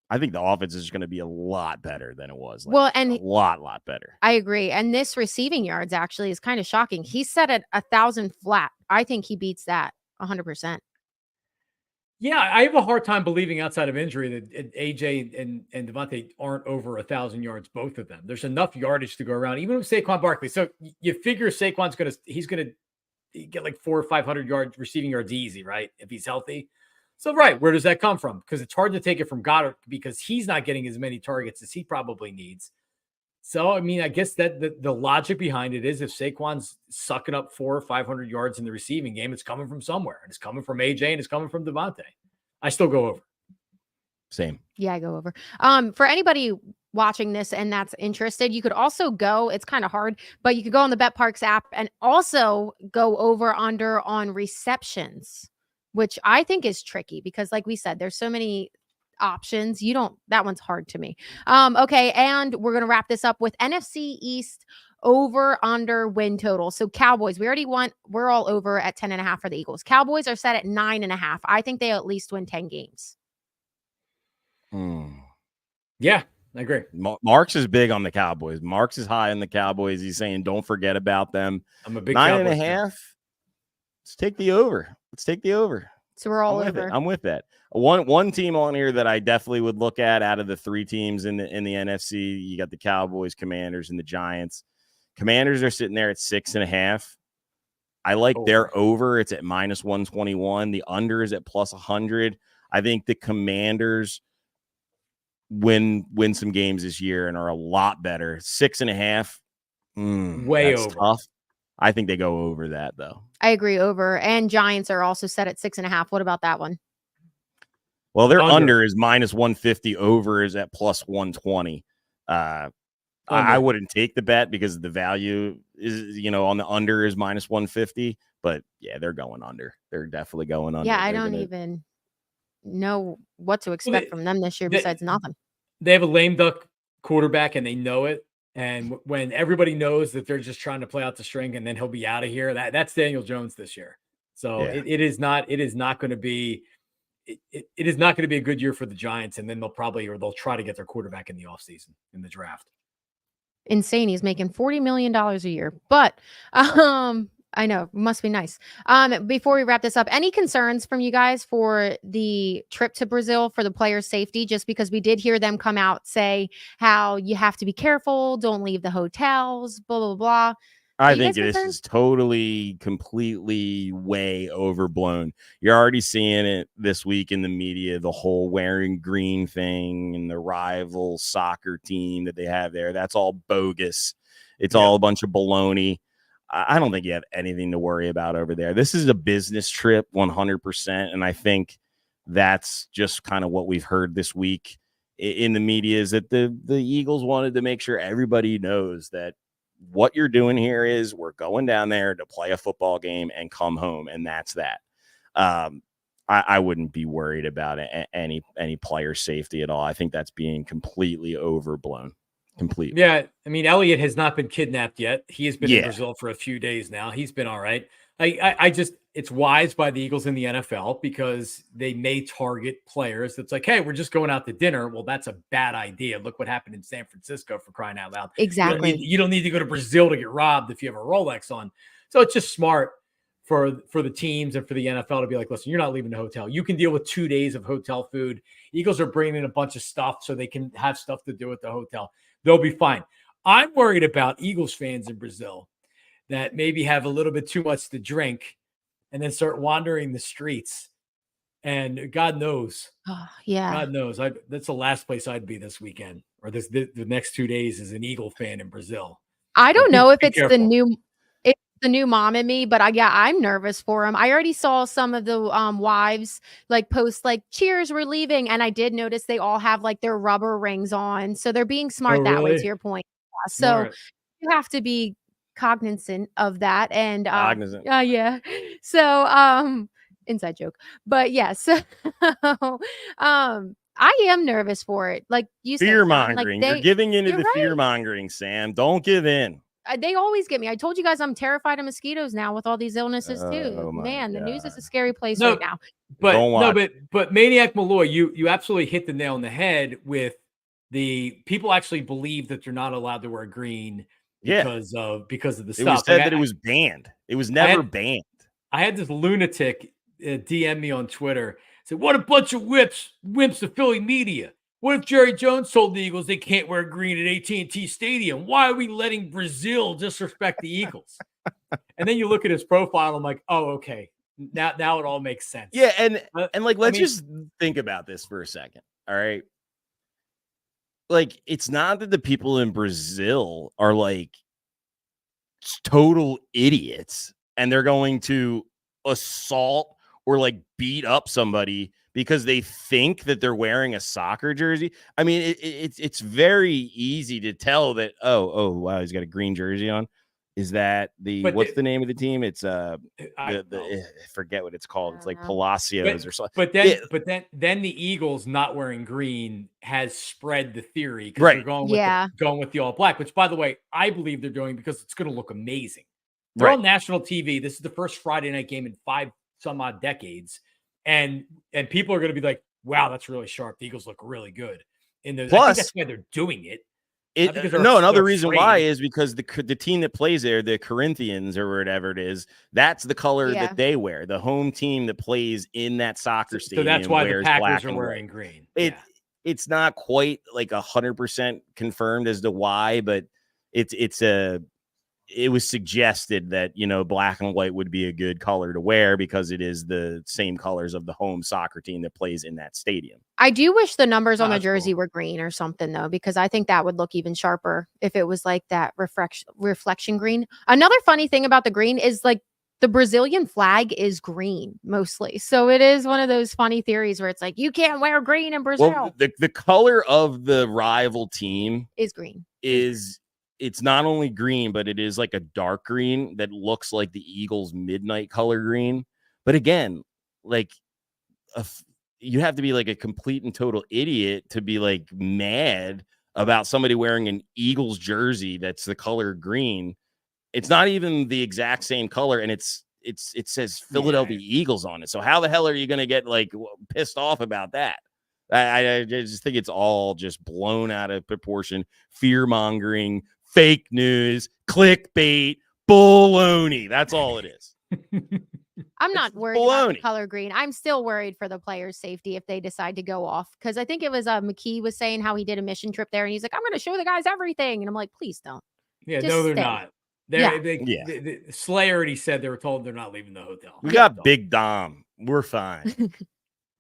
I think the offense is going to be a lot better than it was. And a lot better. I agree. And this receiving yards actually is kind of shocking. He's set at 1,000 flat. I think he beats that 100%. Yeah, I have a hard time believing outside of injury that AJ and Devontae aren't over 1,000 yards, both of them. There's enough yardage to go around, even with Saquon Barkley. So you figure Saquon's he's gonna get like 400 or 500 yards receiving yards easy, right? If he's healthy. So right, where does that come from? Because it's hard to take it from Goddard because he's not getting as many targets as he probably needs. So, I mean, I guess that the logic behind it is if Saquon's sucking up 400 or 500 yards in the receiving game, it's coming from somewhere. And it's coming from AJ and it's coming from Devontae. I still go over. Same. Yeah, I go over. For anybody watching this and that's interested, you could also go, it's kind of hard, but you could go on the Parx app and also go over under on receptions, which I think is tricky because like we said, there's so many options. That one's hard to me. Okay. And we're going to wrap this up with NFC East over under win total. So Cowboys, we're all over at 10.5 for the Eagles. Cowboys are set at 9.5. I think they at least win 10 games. Yeah, I agree. Marks is big on the Cowboys. Marks is high on the Cowboys. He's saying, don't forget about them. I'm a big 9.5. Let's take the over. So we're all over. I'm with that. One team on here that I definitely would look at out of the 3 teams in the NFC. You got the Cowboys, Commanders, and the Giants. Commanders are sitting there at 6.5. I like their over. It's at -121. The under is at +100. I think the Commanders win some games this year and are a lot better. 6.5. Way over. Tough. I think they go over that though. I agree, over. And Giants are also set at 6.5. What about that one? Well, their under is -150. Over is at +120. I wouldn't take the bet because the value is, on the under is -150. But yeah, they're going under. They're definitely going under. Yeah, I don't even know what to expect from them this year besides nothing. They have a lame duck quarterback and they know it. And when everybody knows that they're just trying to play out the string and then he'll be out of here, that's Daniel Jones this year. So yeah. it is not going to be a good year for the Giants. And then they'll try to get their quarterback in the offseason in the draft. Insane. He's making $40 million a year, but I know, must be nice. Before we wrap this up, any concerns from you guys for the trip to Brazil for the players' safety? Just because we did hear them come out say how you have to be careful, don't leave the hotels, blah, blah, blah. I think this is totally, completely way overblown. You're already seeing it this week in the media, the whole wearing green thing and the rival soccer team that they have there. That's all bogus. It's all a bunch of baloney. I don't think you have anything to worry about over there. This is a business trip 100%. And I think that's just kind of what we've heard this week in the media is that the Eagles wanted to make sure everybody knows that what you're doing here is we're going down there to play a football game and come home. And that's that. I wouldn't be worried about any player safety at all. I think that's being completely overblown. Completely. Yeah. I mean, Elliott has not been kidnapped yet. He has been in Brazil for a few days now. He's been all right. It's wise by the Eagles in the NFL because they may target players. That's like, hey, we're just going out to dinner. Well, that's a bad idea. Look what happened in San Francisco, for crying out loud. Exactly. You don't need to go to Brazil to get robbed if you have a Rolex on. So it's just smart for the teams and for the NFL to be like, listen, you're not leaving the hotel. You can deal with 2 days of hotel food. Eagles are bringing in a bunch of stuff so they can have stuff to do at the hotel. They'll be fine. I'm worried about Eagles fans in Brazil that maybe have a little bit too much to drink and then start wandering the streets. And God knows, Oh, yeah. God knows, that's the last place I'd be this weekend or the next 2 days as an Eagle fan in Brazil. I So don't know if be it's careful. the new mom in me, but I'm nervous for him. I already saw some of the wives like post like cheers, we're leaving. And I did notice they all have like their rubber rings on. So they're being Oh, smart that way to really? your point. Yeah, so Smart. you have to be cognizant of that. And Cognizant. yeah. So inside joke. But yes. I am nervous for it. Like you said, Fear John, like mongering. You're giving into you're the right. fear mongering, Sam. Don't give in. They always get me. I told you guys I'm terrified of mosquitoes now with all these illnesses too. Oh my Man, the news is God. a scary place right No, now. Don't watch. but Maniac Malloy, you absolutely hit the nail on the head with the people actually believe that they're not allowed to wear green Yeah. because of the It was stuff. said Like, that it was banned. It was never banned. I had this lunatic DM me on Twitter. Said, "What a bunch of wimps the Philly media. What if Jerry Jones told the Eagles they can't wear green at AT&T Stadium? Why are we letting Brazil disrespect the Eagles?" And then you look at his profile. I'm like, oh, okay. Now it all makes sense. Yeah, and like let's mean, just think about this for a second. All right. Like, it's not that the people in Brazil are like total idiots and they're going to assault or like beat up somebody because they think that they're wearing a soccer jersey. I mean, it's very easy to tell that, oh, wow, he's got a green jersey on. Is that what's the name of the team? It's I forget what it's called. It's like Palacios or something. But then the Eagles not wearing green has spread the theory because they're going with the all black, which by the way, I believe they're doing because it's going to look amazing. They're on national TV. This is the first Friday night game in 5 some odd decades. And people are going to be like, wow, that's really sharp. The Eagles look really good. Plus, I think that's why they're doing it. Another reason why is because the team that plays there, the Corinthians or whatever it is, that's the color that they wear. The home team that plays in that soccer stadium. So that's why the Packers black are wearing green. It's not quite like 100% confirmed as to why, but it was suggested that, black and white would be a good color to wear because it is the same colors of the home soccer team that plays in that stadium. I do wish the numbers on the jersey were green or something though, because I think that would look even sharper if it was like that reflection green. Another funny thing about the green is like the Brazilian flag is green mostly. So it is one of those funny theories where it's like, you can't wear green in Brazil. Well, the color of the rival team is green. It's not only green, but it is like a dark green that looks like the Eagles' midnight color green. But again, like you have to be like a complete and total idiot to be like mad about somebody wearing an Eagles jersey that's the color green. It's not even the exact same color, and it says Philadelphia Eagles on it. So how the hell are you going to get like pissed off about that? I just think it's all just blown out of proportion, fear mongering, fake news, clickbait, baloney. That's all it is. I'm not worried about the color green. I'm still worried for the players' safety if they decide to go off. Because I think it was McKee was saying how he did a mission trip there, and he's like, "I'm going to show the guys everything," and I'm like, "Please don't." Yeah, no, they're not. The Slayer already said they were told they're not leaving the hotel. We got Big Dom. We're fine.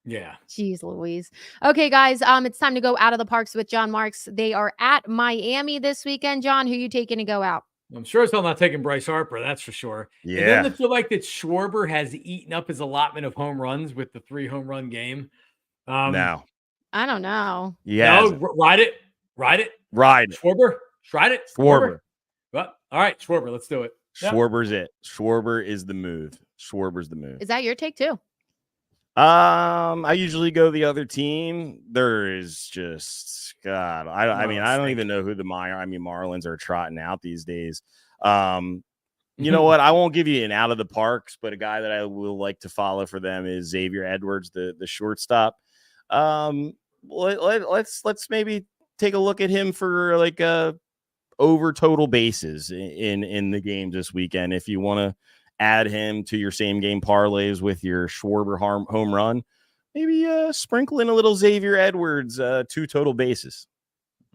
Yeah. Jeez Louise. Okay, guys, it's time to go out of the Parx with John Marks. They are at Miami this weekend. John, who you taking to go out? I'm sure as hell not taking Bryce Harper, that's for sure. Yeah. And then I feel like that Schwarber has eaten up his allotment of home runs with the 3 home run game. No. I don't know. Yeah. No, ride it. Schwarber. Ride it. Schwarber. Well, all right, Schwarber, let's do it. Schwarber's it. Schwarber is the move. Schwarber's the move. Is that your take too? I usually go the other team. There is just God. I mean, I don't even know who the Marlins are trotting out these days. You know what? I won't give you an out of the Parx, but a guy that I will like to follow for them is Xavier Edwards, the shortstop. Let's maybe take a look at him for like over total bases in the game this weekend. If you want to add him to your same game parlays with your Schwarber home run, maybe sprinkle in a little Xavier Edwards, 2 total bases.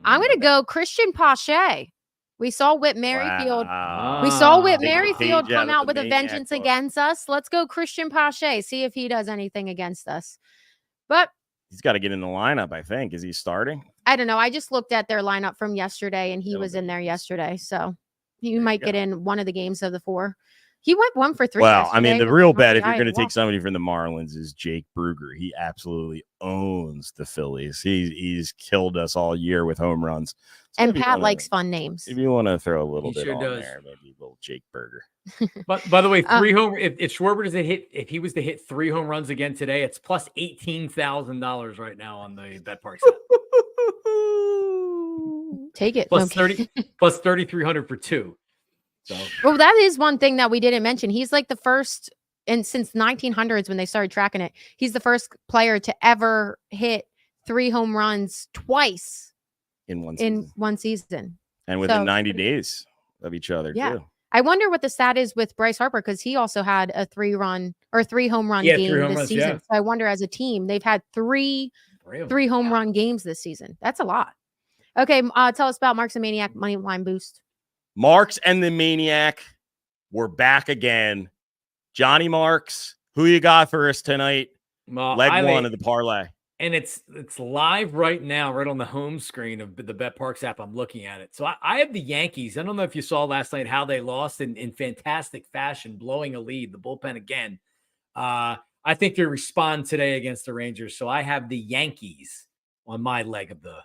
I'm going to go Christian Pache. We saw Whit Merrifield. Wow. We saw Whit Taking the Merrifield page out come of out the with a Maniac vengeance book. against us. Let's go Christian Pache. See if he does anything against us. But He's got to get in the lineup, I think. Is he starting? I don't know. I just looked at their lineup from yesterday, and he I don't was in think there he is. yesterday. So he There you might get go. in one of the games of the 4. He went 1 for 3 Well, I mean, yesterday the with real an bet, if you're RBI going to and a take walk. somebody from the Marlins, is Jake Brugger. He absolutely owns the Phillies. He's killed us all year with home runs. So And if you Pat wanna- likes fun names. If you want to throw a little He bit sure on does. there, maybe a little Jake Burger. But by the way, 3 home. If Schwarber does if he was to hit 3 home runs again today, it's plus $18,000 right now on the Parx app. Take it. Plus Okay. 30, plus 3,300 for 2. So Well, that is one thing that we didn't mention. He's like the first, and since 1900s when they started tracking it, he's the first player to ever hit 3 home runs twice in one in season. one season. And within So, 90 days of each other, Yeah. too. I wonder what the stat is with Bryce Harper because he also had a 3 home run Yeah, 3 game home this runs, season. yeah. So I wonder as a team, they've had 3 home run games this season. That's a lot. Okay, tell us about Marks and Maniac money line boost. Marks and the Maniac, we're back again. Johnny Marks, who you got for us tonight? Well, Leg 1 of the parlay. And it's live right now, right on the home screen of the Parx app. I'm looking at it. So I have the Yankees. I don't know if you saw last night how they lost in fantastic fashion, blowing a lead, the bullpen again. I think they respond today against the Rangers. So I have the Yankees on my leg of the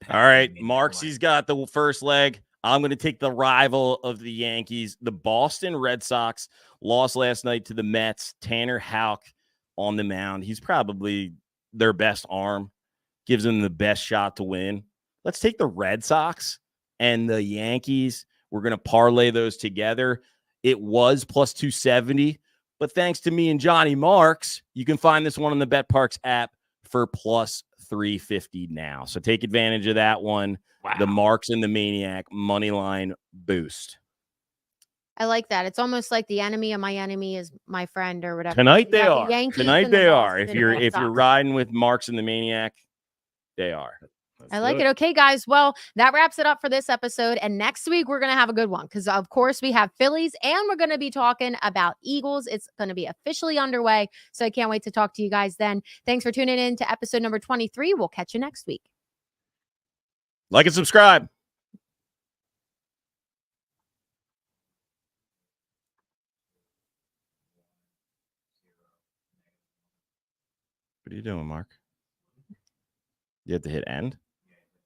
pack. All right, Marksy's got the first leg. I'm going to take the rival of the Yankees. The Boston Red Sox lost last night to the Mets. Tanner Houck on the mound. He's probably their best arm, gives them the best shot to win. Let's take the Red Sox and the Yankees. We're going to parlay those together. It was plus 270, but thanks to me and Johnny Marks, you can find this one on the Parx app for plus 350 now. So take advantage of that one. Wow. The Marks and the Maniac money line boost. I like that. It's almost like the enemy of my enemy is my friend or whatever. Tonight You they got the are. Yankees Tonight and the they are. Boston If Red you're Sox. riding with Marks and the Maniac, they are. I like it. Okay, guys. Well, that wraps it up for this episode. And next week, we're going to have a good one because, of course, we have Phillies and we're going to be talking about Eagles. It's going to be officially underway. So I can't wait to talk to you guys then. Thanks for tuning in to episode number 23. We'll catch you next week. Like and subscribe. What are you doing, Mark? You have to hit end?